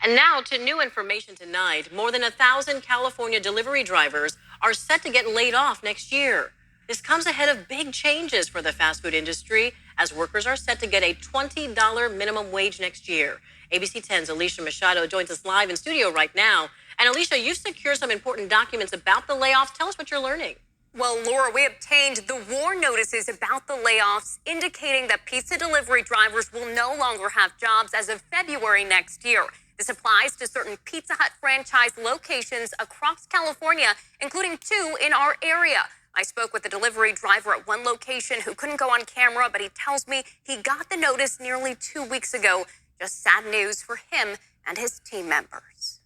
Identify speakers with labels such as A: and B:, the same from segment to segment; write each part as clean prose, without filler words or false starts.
A: And now to new information tonight. More than 1,000 California delivery drivers are set to get laid off next year. This comes ahead of big changes for the fast food industry as workers are set to get a $20 minimum wage next year. ABC 10's Alicia Machado joins us live in studio right now. And Alicia, you've secured some important documents about the layoffs. Tell us what you're learning.
B: Well, Laura, we obtained the WARN notices about the layoffs, indicating that pizza delivery drivers will no longer have jobs as of February next year. This applies to certain Pizza Hut franchise locations across California, including 2 in our area. I spoke with a delivery driver at one location who couldn't go on camera, but he tells me he got the notice nearly 2 weeks ago. Just sad news for him and his team members.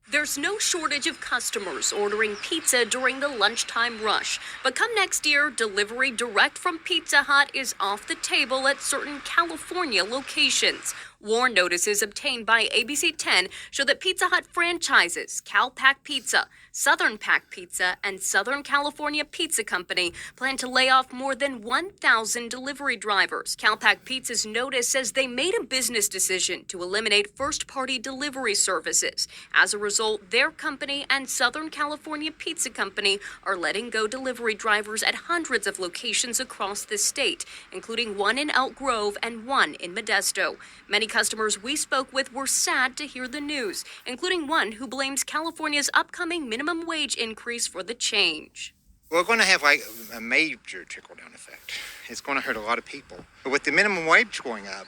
C: There's no shortage of customers ordering pizza during the lunchtime rush. But come next year, delivery direct from Pizza Hut is off the table at certain California locations. WARN notices obtained by ABC 10 show that Pizza Hut franchises CalPack Pizza, Southern Pack Pizza, and Southern California Pizza Company plan to lay off more than 1,000 delivery drivers. CalPack Pizza's notice says they made a business decision to eliminate first-party delivery services. As a result, their company and Southern California Pizza Company are letting go delivery drivers at hundreds of locations across the state, including one in Elk Grove and one in Modesto. Many customers we spoke with were sad to hear the news, including one who blames California's upcoming minimum wage increase for the change.
D: We're going to have like a major trickle-down effect. It's going to hurt a lot of people. But with the minimum wage going up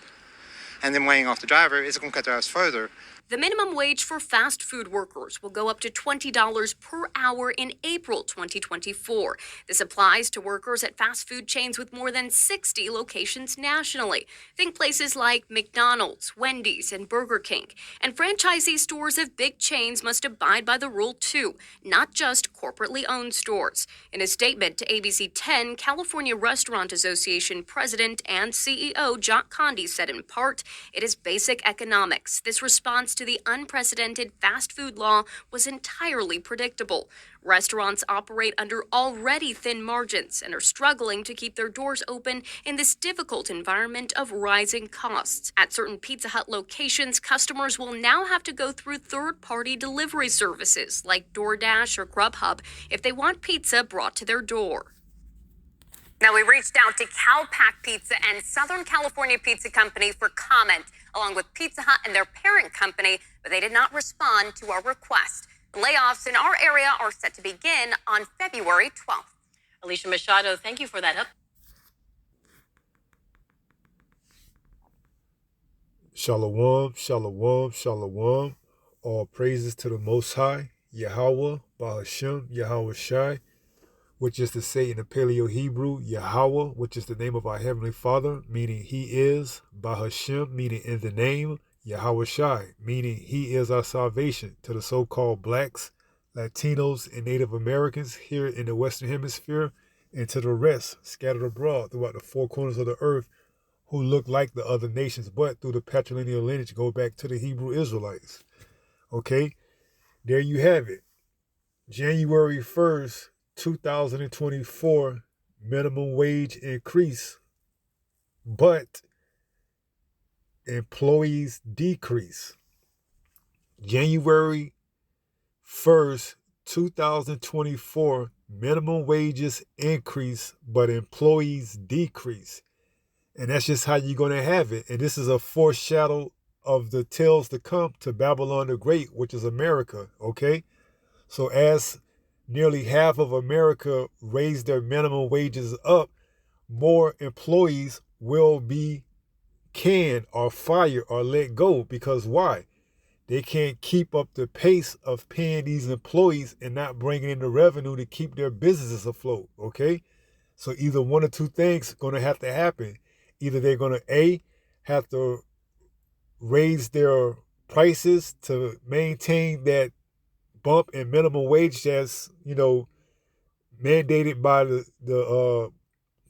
D: and then laying off the driver, it's going to cut their ass further.
C: The minimum wage for fast food workers will go up to $20 per hour in April 2024. This applies to workers at fast food chains with more than 60 locations nationally. Think places like McDonald's, Wendy's, and Burger King. And franchisee stores of big chains must abide by the rule too, not just corporately owned stores. In a statement to ABC 10, California Restaurant Association President and CEO Jock Condi said in part, "It is basic economics. This response to the unprecedented fast food law was entirely predictable. Restaurants operate under already thin margins and are struggling to keep their doors open in this difficult environment of rising costs. At certain Pizza Hut locations, customers will now have to go through third-party delivery services like DoorDash or Grubhub if they want pizza brought to their door."
B: Now, we reached out to CalPack Pizza and Southern California Pizza Company for comment, along with Pizza Hut and their parent company, but they did not respond to our request. The layoffs in our area are set to begin on February 12th.
A: Alicia Machado, thank you for that.
E: Shalom, shalom, shalom. All praises to the Most High, Yahweh, Bahashem, Yahweh Shai, which is to say in the Paleo Hebrew, Yahweh, which is the name of our Heavenly Father, meaning He is, Bahashem, meaning in the name, Yahweh Shai, meaning He is our salvation to the so-called blacks, Latinos, and Native Americans here in the Western Hemisphere, and to the rest scattered abroad throughout the 4 corners of the earth who look like the other nations, but through the patrilineal lineage go back to the Hebrew Israelites. Okay, there you have it. January 1st, 2024 minimum wage increase, but employees decrease. January 1st, 2024 minimum wages increase, but employees decrease. And that's just how you're going to have it. And this is a foreshadow of the tales to come to Babylon the Great, which is America, okay? So as nearly half of America raised their minimum wages up, more employees will be canned or fired or let go. Because why? They can't keep up the pace of paying these employees and not bringing in the revenue to keep their businesses afloat, okay? So either one or two things going to have to happen. Either they're going to, have to raise their prices to maintain that bump in minimum wage that's, mandated by the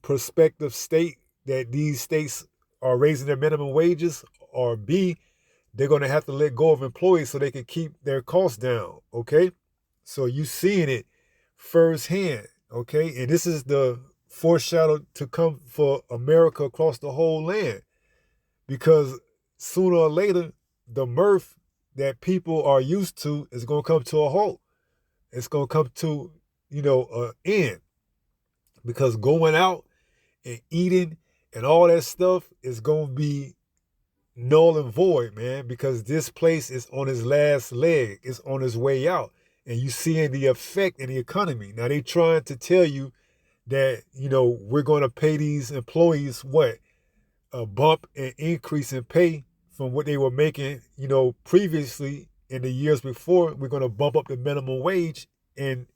E: prospective state that these states are raising their minimum wages, or B, they're going to have to let go of employees so they can keep their costs down, okay? So you seeing it firsthand, okay? And this is the foreshadow to come for America across the whole land, because sooner or later, the mirth that people are used to is going to come to a halt. It's going to come to, an end, because going out and eating and all that stuff is going to be null and void, man, because this place is on its last leg. It's on its way out. And you seeing the effect in the economy. Now they trying to tell you that, we're going to pay these employees a bump and increase in pay from what they were making, previously in the years before. We're going to bump up the minimum wage, and,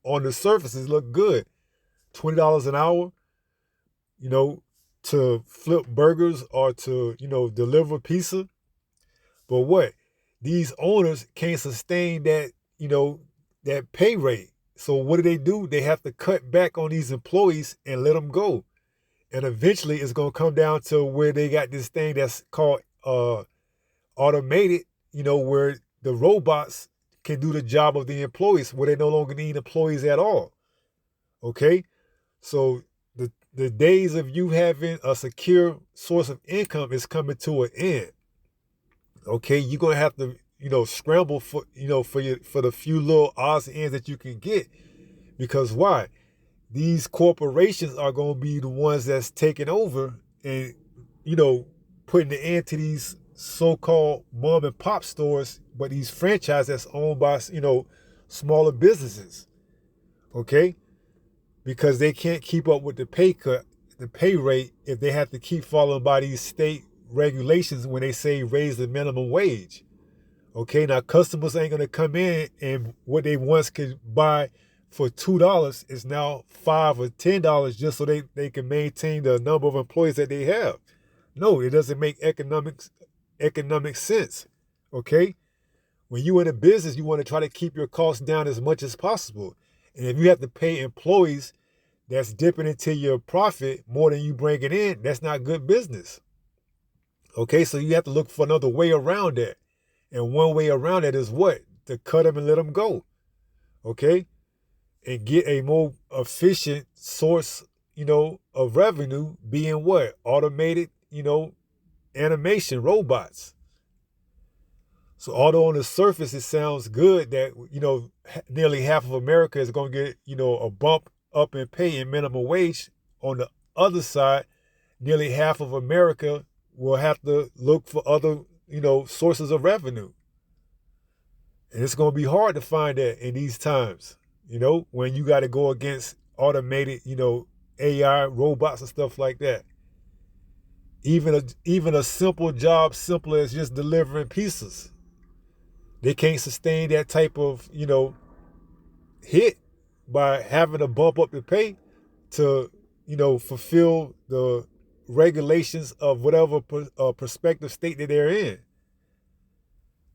E: on the surface it look good. $20 an hour, to flip burgers or to, deliver pizza. But what? These owners can't sustain that, that pay rate. So what do? They have to cut back on these employees and let them go. And eventually it's going to come down to where they got this thing that's called automated, where the robots can do the job of the employees, where they no longer need employees at all. Okay? So the days of you having a secure source of income is coming to an end. Okay? You're going to have to, scramble for the few little odds and ends that you can get. Because why? These corporations are going to be the ones that's taking over and, putting the end to these so-called mom and pop stores, but these franchises that's owned by, smaller businesses. Okay? Because they can't keep up with the pay rate if they have to keep following by these state regulations when they say raise the minimum wage. Okay, now customers ain't gonna come in and what they once could buy for $2 is now $5 or $10 just so they can maintain the number of employees that they have. No, it doesn't make economic sense. Okay? When you in a business, you want to try to keep your costs down as much as possible. And if you have to pay employees that's dipping into your profit more than you bringing in, that's not good business. Okay, so you have to look for another way around that. And one way around that is what? To cut them and let them go. Okay? And get a more efficient source, of revenue, being what? Automated, animation, robots. So although on the surface it sounds good that, nearly half of America is going to get, a bump up in pay and minimum wage, on the other side, nearly half of America will have to look for other, sources of revenue. And it's going to be hard to find that in these times, when you got to go against automated, AI, robots and stuff like that. Even a simple job, simple as just delivering pizzas, they can't sustain that type of, hit by having to bump up the pay to, fulfill the regulations of whatever prospective state that they're in.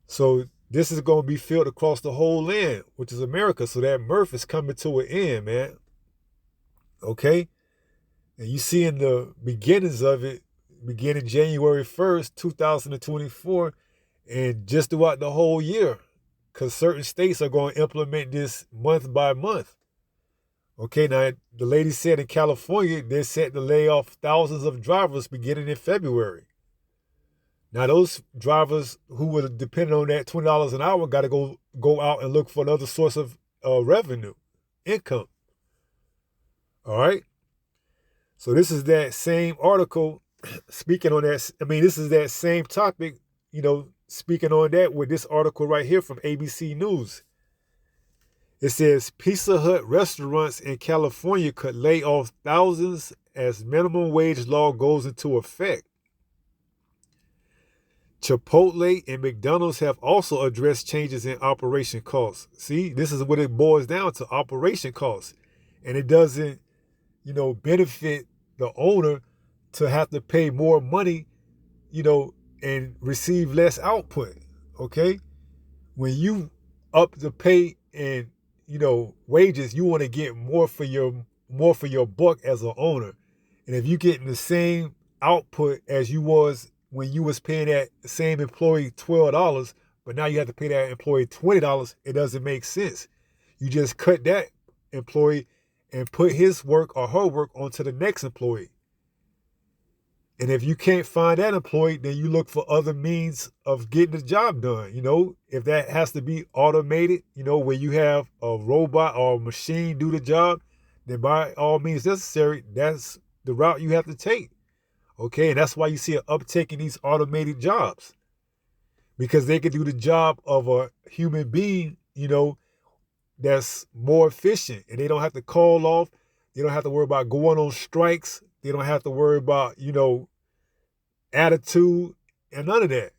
E: So this is going to be felt across the whole land, which is America. So that mirth is coming to an end, man. Okay? And you see in the beginnings of it, beginning January 1st, 2024, and just throughout the whole year, because certain states are going to implement this month by month. Okay, now the lady said in California, they're set to lay off thousands of drivers beginning in February. Now those drivers who were dependent on that $20 an hour got to go out and look for another source of revenue, income. All right? So this is that same article speaking on that. I mean, this is that same topic, speaking on that with this article right here from ABC News. It says Pizza Hut restaurants in California could lay off thousands as minimum wage law goes into effect. Chipotle and McDonald's have also addressed changes in operation costs. See, this is what it boils down to, operation costs. And it doesn't, benefit the owner to have to pay more money, and receive less output. Okay? When you up the pay and, wages, you want to get more for your buck as an owner. And if you're getting the same output as you was when you was paying that same employee $12, but now you have to pay that employee $20, it doesn't make sense. You just cut that employee and put his work or her work onto the next employee. And if you can't find that employee, then you look for other means of getting the job done. If that has to be automated, where you have a robot or a machine do the job, then by all means necessary, that's the route you have to take. Okay, and that's why you see an uptick in these automated jobs, because they can do the job of a human being, that's more efficient, and they don't have to call off. They don't have to worry about going on strikes. They don't have to worry about, attitude and none of that.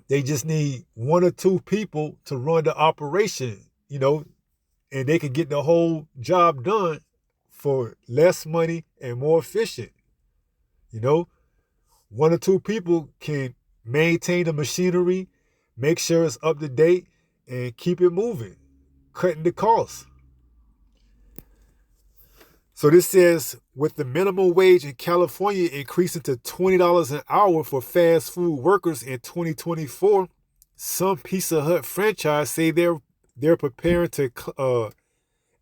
E: They just need one or two people to run the operation, and they can get the whole job done for less money and more efficient. One or two people can maintain the machinery, make sure it's up to date, and keep it moving, cutting the costs. So this says, with the minimum wage in California increasing to $20 an hour for fast food workers in 2024, some Pizza Hut franchise say they're preparing to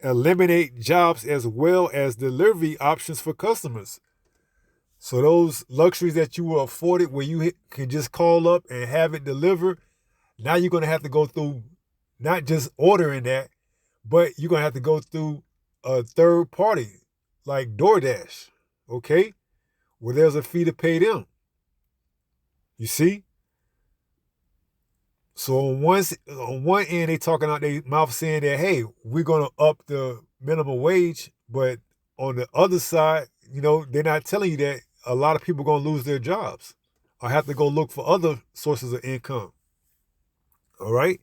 E: eliminate jobs as well as delivery options for customers. So those luxuries that you were afforded where you can just call up and have it delivered, now you're going to have to go through not just ordering that, but you're going to have to go through a third party like DoorDash, okay? Where there's a fee to pay them. You see? So on one end, they talking out their mouth saying that, hey, we're going to up the minimum wage, but on the other side, they're not telling you that a lot of people are going to lose their jobs or have to go look for other sources of income. All right?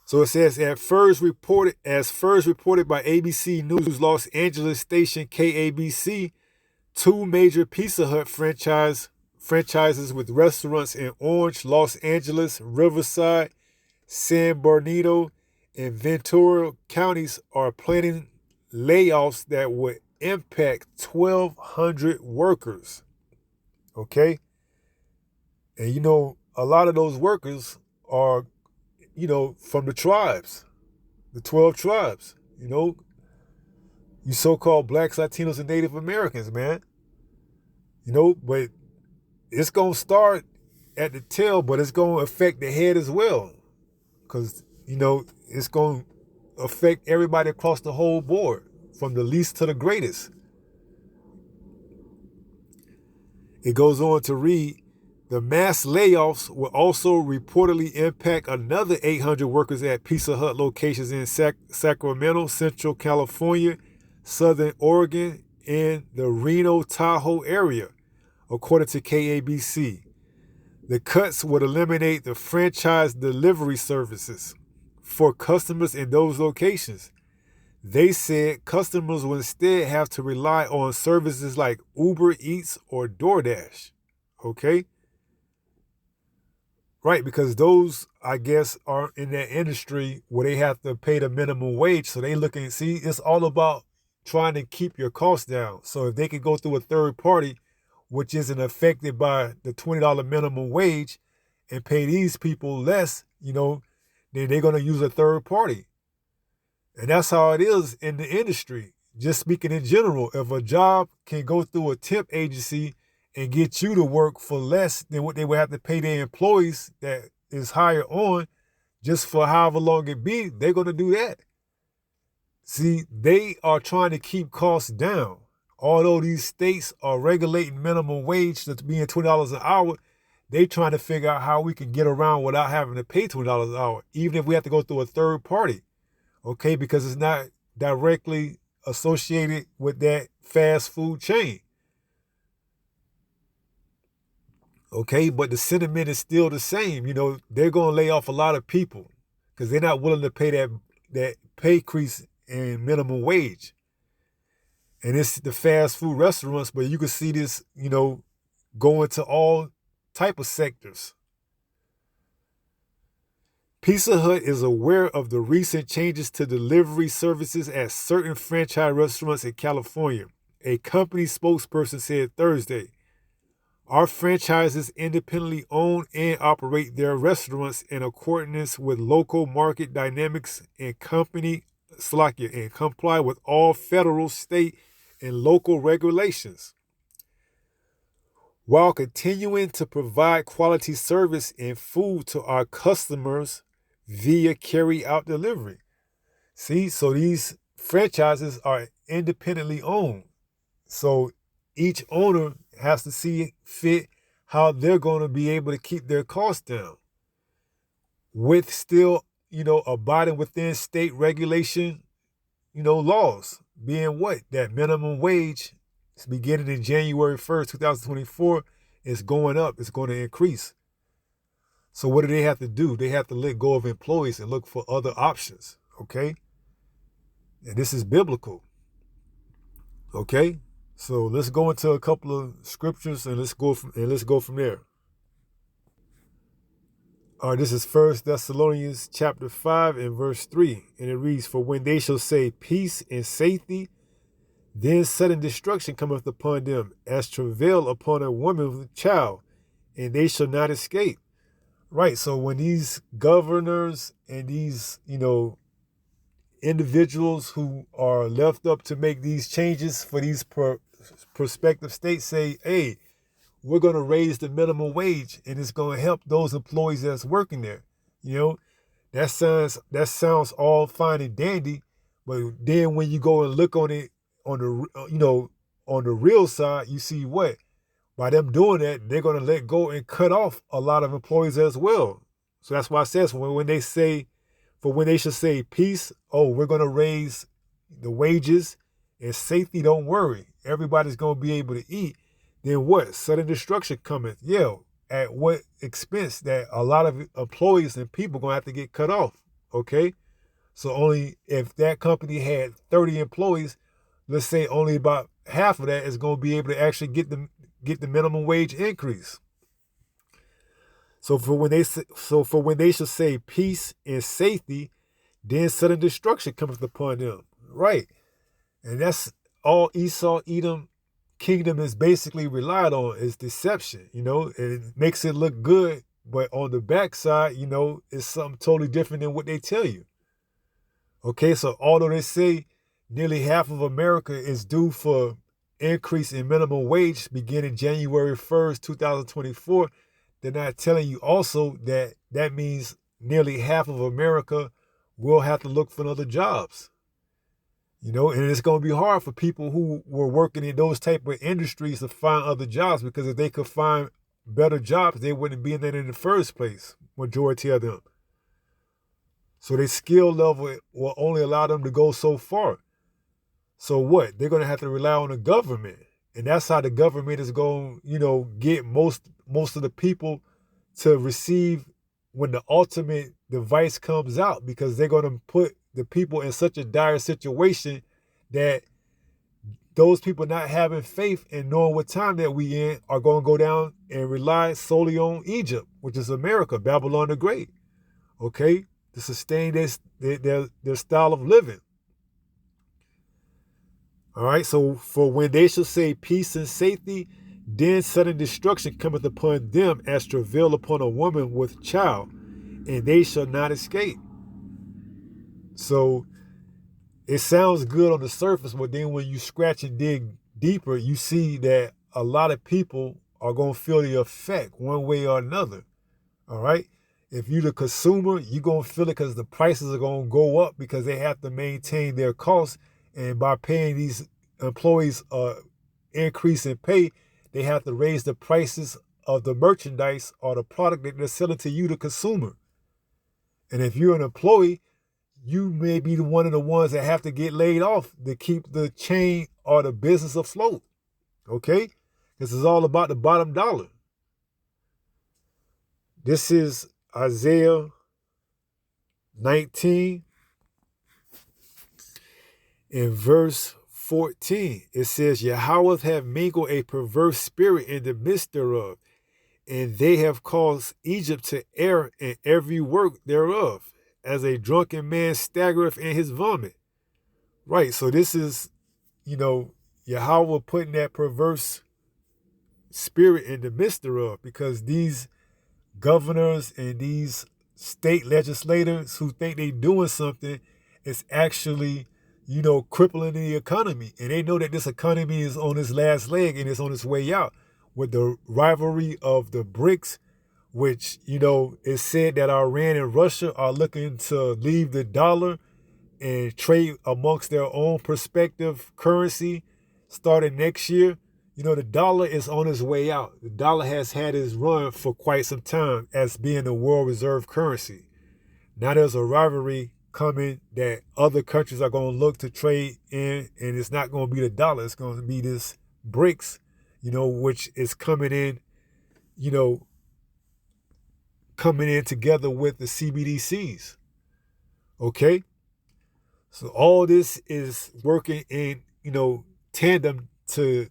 E: So it says, as first reported by ABC News Los Angeles station KABC, two major Pizza Hut franchises with restaurants in Orange, Los Angeles, Riverside, San Bernardino, and Ventura counties are planning layoffs that would impact 1,200 workers. Okay? And a lot of those workers are from the tribes, the 12 tribes, you so-called blacks, Latinos, and Native Americans, man. But it's going to start at the tail, but it's going to affect the head as well. Because, it's going to affect everybody across the whole board, from the least to the greatest. It goes on to read, the mass layoffs will also reportedly impact another 800 workers at Pizza Hut locations in Sacramento, Central California, Southern Oregon, and the Reno Tahoe area, according to KABC. The cuts would eliminate the franchise delivery services for customers in those locations. They said customers will instead have to rely on services like Uber Eats or DoorDash. Okay? Right, because those, I guess, are in that industry where they have to pay the minimum wage. So they looking, see, it's all about trying to keep your costs down. So if they can go through a third party, which isn't affected by the $20 minimum wage, and pay these people less, then they're going to use a third party. And that's how it is in the industry. Just speaking in general, if a job can go through a temp agency and get you to work for less than what they would have to pay their employees that is hired on, just for however long it be, they're going to do that. See, they are trying to keep costs down. Although these states are regulating minimum wage to being $20 an hour, they trying to figure out how we can get around without having to pay $20 an hour, even if we have to go through a third party, okay? Because it's not directly associated with that fast food chain. Okay, but the sentiment is still the same. They're going to lay off a lot of people because they're not willing to pay that pay increase in minimum wage. And it's the fast food restaurants, but you can see this, going to all type of sectors. Pizza Hut is aware of the recent changes to delivery services at certain franchise restaurants in California, a company spokesperson said Thursday. Our franchises independently own and operate their restaurants in accordance with local market dynamics and comply with all federal, state, and local regulations. while continuing to provide quality service and food to our customers via carry-out delivery. See, so these franchises are independently owned. So each owner has to see fit how they're going to be able to keep their costs down with still, abiding within state regulation, laws, being what? That minimum wage beginning in January 1st, 2024 is going up. It's going to increase. So what do they have to do? They have to let go of employees and look for other options, okay? And this is biblical, okay? So let's go into a couple of scriptures and let's go from there. All right, this is 1 Thessalonians chapter 5 and verse 3. And it reads, "For when they shall say peace and safety, then sudden destruction cometh upon them, as travail upon a woman with a child, and they shall not escape." Right, so when these governors and these, individuals who are left up to make these changes for these prospective states say, hey, we're going to raise the minimum wage and it's going to help those employees that's working there. That sounds all fine and dandy, but then when you go and look on it on the real side, you see what? By them doing that, they're going to let go and cut off a lot of employees as well. So that's why it says when they should say peace, oh, we're going to raise the wages and safety, don't worry. Everybody's going to be able to eat. Then what? Sudden destruction cometh. Yeah, at what expense? That a lot of employees and people going to have to get cut off, okay? So only if that company had 30 employees, let's say only about half of that is going to be able to actually get the minimum wage increase. So for when they shall say peace and safety, then sudden destruction cometh upon them. Right. And that's all Esau, Edom kingdom is basically relied on, is deception. It makes it look good, but on the backside, it's something totally different than what they tell you. Okay, so although they say nearly half of America is due for increase in minimum wage beginning January 1st, 2024, they're not telling you also that means nearly half of America will have to look for other jobs. And it's going to be hard for people who were working in those type of industries to find other jobs, because if they could find better jobs, they wouldn't be in that in the first place, majority of them. So their skill level will only allow them to go so far. So what? They're going to have to rely on the government. And that's how the government is going to, get most of the people to receive when the ultimate device comes out, because they're going to put the people in such a dire situation that those people not having faith and knowing what time that we in are going to go down and rely solely on Egypt, which is America, Babylon the Great, okay, to sustain their style of living. All right, so for when they shall say peace and safety, then sudden destruction cometh upon them as travail upon a woman with child, and they shall not escape. So it sounds good on the surface, but then when you scratch and dig deeper, you see that a lot of people are going to feel the effect one way or another. All right. If you're the consumer, you're going to feel it because the prices are going to go up because they have to maintain their costs. And by paying these employees increase in pay, they have to raise the prices of the merchandise or the product that they're selling to you, the consumer. And if you're an employee, you may be one of the ones that have to get laid off to keep the chain or the business afloat. Okay? This is all about the bottom dollar. This is Isaiah 19 in verse 14. It says, Yahweh hath mingled a perverse spirit in the midst thereof, and they have caused Egypt to err in every work thereof, as a drunken man staggereth in his vomit. Right, so this is, Yahweh putting that perverse spirit in the midst thereof, because these governors and these state legislators who think they doing something is actually, crippling the economy. And they know that this economy is on its last leg and it's on its way out. with the rivalry of the BRICS, which, it's said that Iran and Russia are looking to leave the dollar and trade amongst their own prospective currency starting next year. The dollar is on its way out. The dollar has had its run for quite some time as being the world reserve currency. Now there's a rivalry coming that other countries are going to look to trade in, and it's not going to be the dollar. It's going to be this BRICS, which is coming in together with the CBDCs. Okay? So all this is working in, tandem to,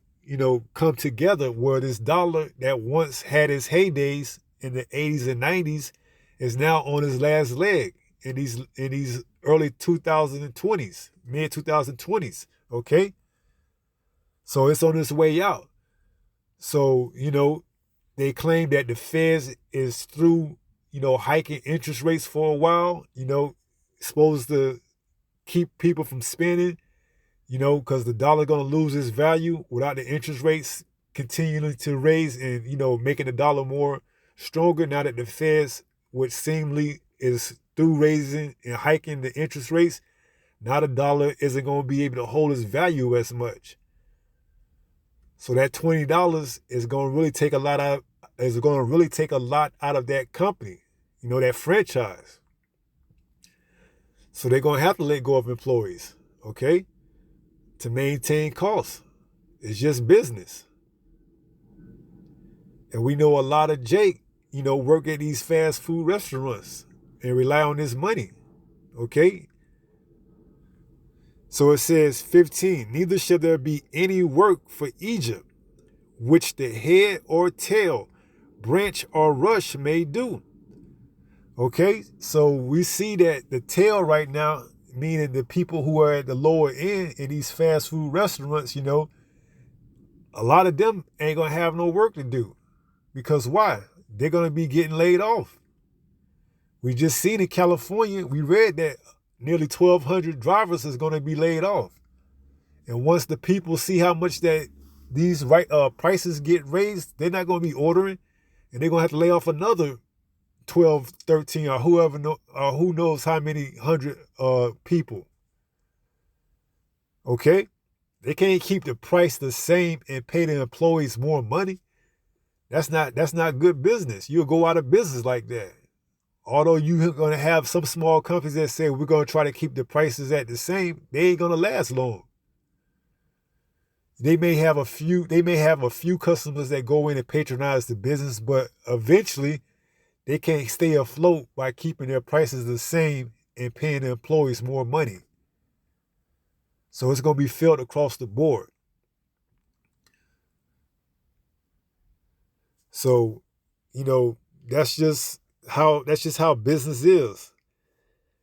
E: come together, where this dollar that once had its heydays in the 80s and 90s is now on its last leg in these early 2020s, mid 2020s. Okay? So it's on its way out. So, they claim that the Fed is through, hiking interest rates for a while, supposed to keep people from spending, because the dollar going to lose its value without the interest rates continuing to raise and, making the dollar more stronger now that the Fed, which seemingly is through raising and hiking the interest rates. Now the dollar isn't going to be able to hold its value as much. So that $20 is going to really take a lot out of that company, that franchise. So they're going to have to let go of employees, okay, to maintain costs. It's just business. And we know a lot of Jake, work at these fast food restaurants and rely on this money, okay? So it says 15, neither shall there be any work for Egypt, which the head or tail, branch or rush may do. Okay, so we see that the tail right now, meaning the people who are at the lower end in these fast food restaurants, a lot of them ain't gonna have no work to do. Because why? They're gonna be getting laid off. We just seen in California, we read that nearly 1,200 drivers is gonna be laid off. And once the people see how much that these prices get raised, they're not gonna be ordering, and they're gonna have to lay off another 12, 13, or who knows how many hundred people. Okay? They can't keep the price the same and pay the employees more money. That's not good business. You'll go out of business like that. Although you're gonna have some small companies that say we're gonna try to keep the prices at the same, they ain't gonna last long. They may have a few customers that go in and patronize the business, but eventually they can't stay afloat by keeping their prices the same and paying the employees more money. So it's going to be felt across the board. So, that's just how business is.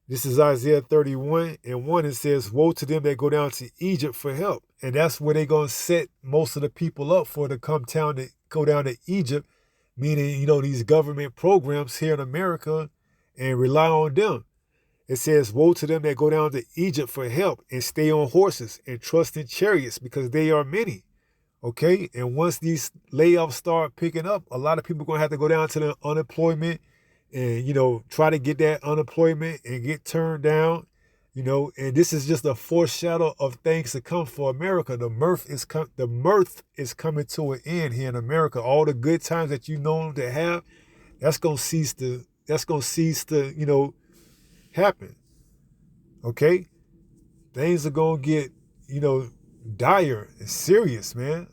E: This is Isaiah 31:1. It says, woe to them that go down to Egypt for help. And that's where they're going to set most of the people up for to go down to Egypt, meaning, these government programs here in America, and rely on them. It says, woe to them that go down to Egypt for help and stay on horses and trust in chariots, because they are many. Okay? And once these layoffs start picking up, a lot of people are going to have to go down to the unemployment and, try to get that unemployment and get turned down, and this is just a foreshadow of things to come for America. The mirth is coming to an end here in America. All the good times that you know to have, that's gonna cease to happen. Okay? Things are gonna get, dire and serious, man.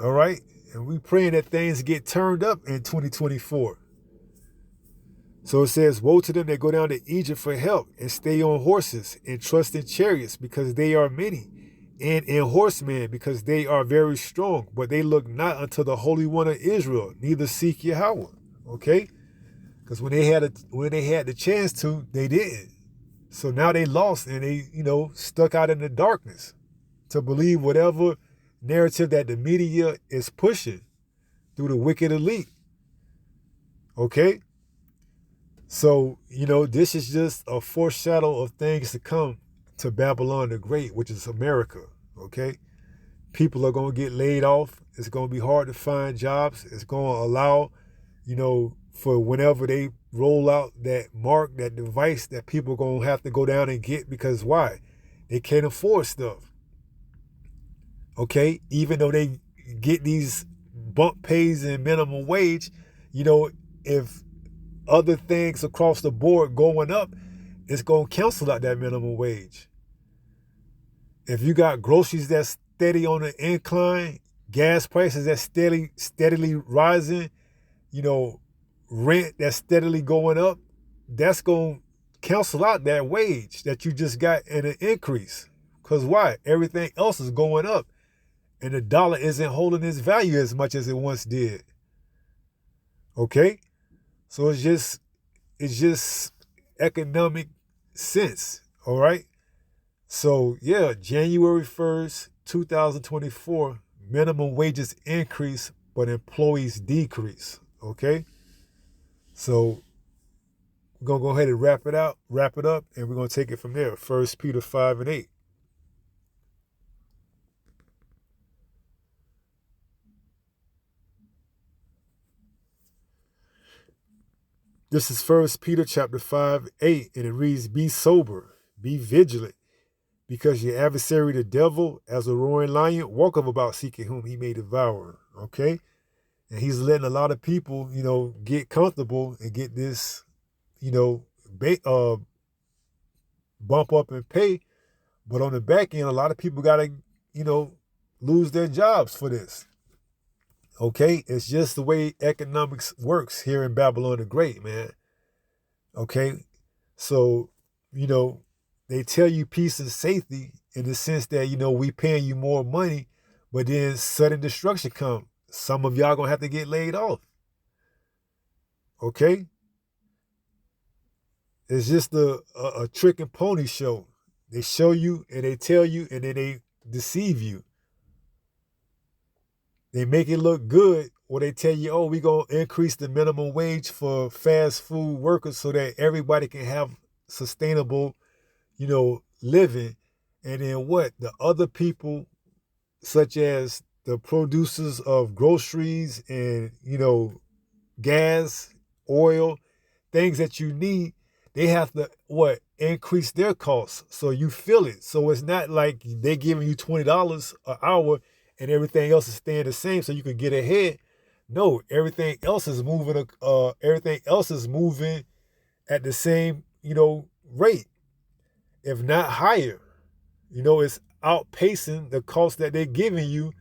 E: All right? And we praying that things get turned up in 2024. So it says, woe to them that go down to Egypt for help and stay on horses and trust in chariots, because they are many, and in horsemen, because they are very strong, but they look not unto the Holy One of Israel, neither seek Yahweh. Okay? Because when they had the chance to, they didn't. So now they lost, and they, stuck out in the darkness to believe whatever narrative that the media is pushing through the wicked elite. Okay? So, this is just a foreshadow of things to come to Babylon the Great, which is America, okay? People are going to get laid off. It's going to be hard to find jobs. It's going to allow, for whenever they roll out that mark, that device that people are going to have to go down and get, because why? They can't afford stuff. Okay? Even though they get these bump pays and minimum wage, if other things across the board going up, it's going to cancel out that minimum wage. If you got groceries that's steady on the incline, gas prices that's steadily rising, rent that's steadily going up, that's going to cancel out that wage that you just got in an increase. Because why? Everything else is going up. And the dollar isn't holding its value as much as it once did. Okay? So it's just economic sense. All right? So, yeah, January 1st, 2024, minimum wages increase, but employees decrease. Okay? So we're going to go ahead and wrap it up, and we're going to take it from there. 1 Peter 5 and 8. This is 1 Peter chapter 5, 8, and it reads, "Be sober, be vigilant, because your adversary the devil, as a roaring lion, walketh about seeking whom he may devour." Okay? And he's letting a lot of people, get comfortable and get this, bump up in pay. But on the back end, a lot of people got to, lose their jobs for this. Okay? It's just the way economics works here in Babylon the Great, man. Okay? So, they tell you peace and safety in the sense that, we paying you more money, but then sudden destruction comes. Some of y'all going to have to get laid off. Okay? It's just a trick and pony show. They show you and they tell you and then they deceive you. They make it look good, or they tell you, we're going to increase the minimum wage for fast food workers so that everybody can have sustainable, living. And then what? The other people, such as the producers of groceries and, gas, oil, things that you need, they have to, increase their costs. So you feel it. So it's not like they're giving you $20 an hour and everything else is staying the same so you can get ahead. No, everything else is moving. Everything else is moving at the same, rate, if not higher. It's outpacing the cost that they're giving you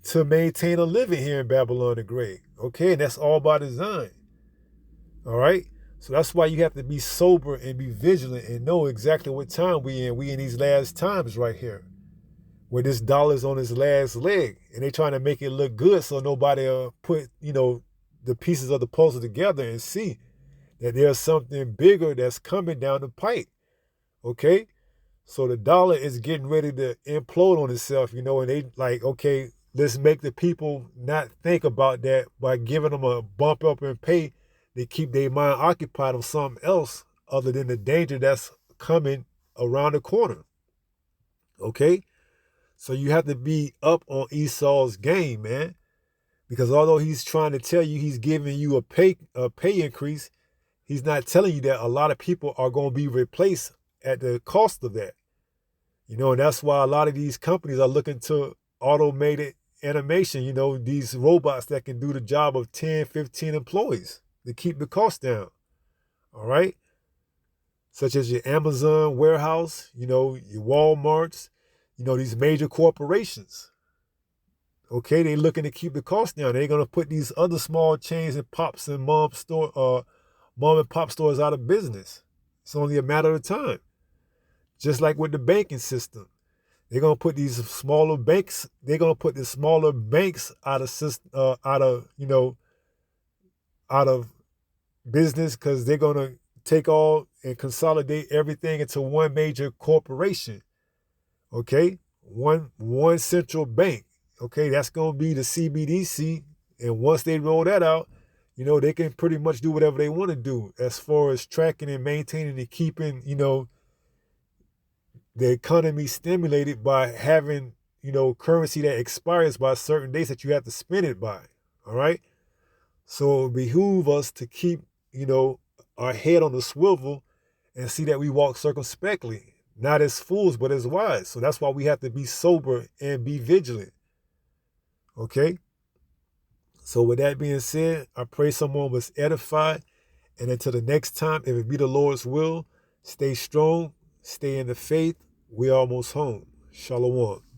E: to maintain a living here in Babylon the Great. Okay, and that's all by design. All right, so that's why you have to be sober and be vigilant and know exactly what time we in. We in these last times right here, where this dollar's on its last leg, and they trying to make it look good so nobody put, the pieces of the puzzle together and see that there's something bigger that's coming down the pipe. Okay? So the dollar is getting ready to implode on itself, and they like, okay, let's make the people not think about that by giving them a bump up in pay. They keep their mind occupied on something else other than the danger that's coming around the corner. Okay? So you have to be up on Esau's game, man. Because although he's trying to tell you he's giving you a pay increase, he's not telling you that a lot of people are going to be replaced at the cost of that. And that's why a lot of these companies are looking to automated animation, these robots that can do the job of 10, 15 employees to keep the cost down. All right? Such as your Amazon warehouse, your Walmarts, these major corporations. Okay, they're looking to keep the cost down. They're going to put these other small chains and pops and mom and pop stores out of business. It's only a matter of time. Just like with the banking system. They're going to put these smaller banks, out of business because they're going to take all and consolidate everything into one major corporation. Okay? One central bank. Okay, that's going to be the CBDC. And once they roll that out, they can pretty much do whatever they want to do as far as tracking and maintaining and keeping, the economy stimulated by having, currency that expires by certain dates that you have to spend it by. All right. So it behooves us to keep, our head on the swivel and see that we walk circumspectly, not as fools, but as wise. So that's why we have to be sober and be vigilant. Okay? So with that being said, I pray someone was edified. And until the next time, if it be the Lord's will, stay strong, stay in the faith. We're almost home. Shalom.